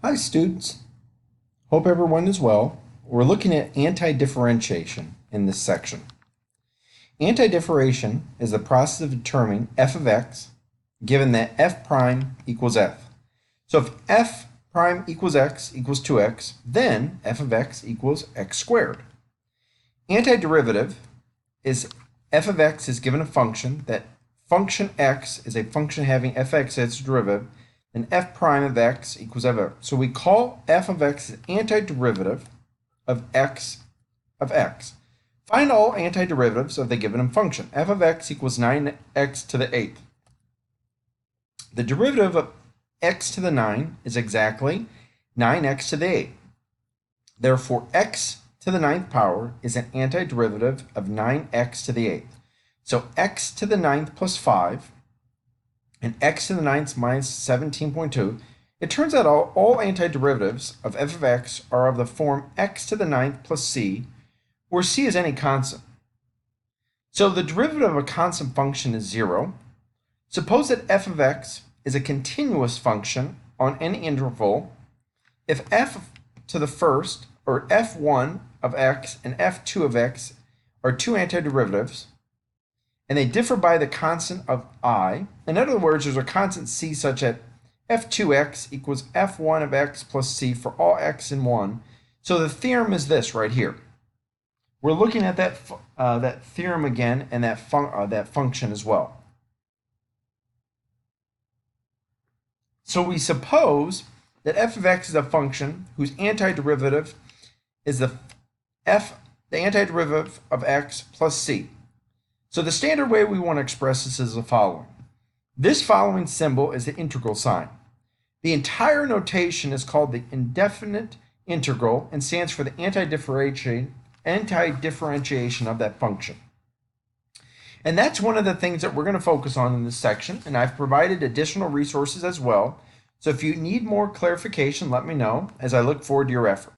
Hi students, hope everyone is well. We're looking at antidifferentiation in this section. Antidifferentiation is the process of determining f of x given that f prime equals f. So if f prime equals x equals 2x, then f of x equals x squared. Antiderivative is f of x is given a function that function x is a function having fx as its derivative, and f prime of x equals f of x. So we call f of x the antiderivative of x of x. Find all antiderivatives of the given function. F of x equals 9x to the 8th. The derivative of x to the 9 is exactly 9x to the 8th. Therefore, x to the 9th power is an antiderivative of 9x to the 8th. So x to the 9th plus 5 and x to the 9th minus 17.2, it turns out all antiderivatives of f of x are of the form x to the 9th plus c, where c is any constant. So the derivative of a constant function is 0. Suppose that f of x is a continuous function on any interval if f to the first, or f1 of x and f2 of x are two antiderivatives, and they differ by the constant of I. In other words, there's a constant c such that f2x equals f1 of x plus c for all x in 1. So the theorem is this right here. We're looking at that theorem again and that function as well. So we suppose that f of x is a function whose antiderivative is the antiderivative of x plus c. So the standard way we want to express this is the following. This following symbol is the integral sign. The entire notation is called the indefinite integral and stands for the antidifferentiation of that function. And that's one of the things that we're going to focus on in this section, and I've provided additional resources as well. So if you need more clarification, let me know as I look forward to your effort.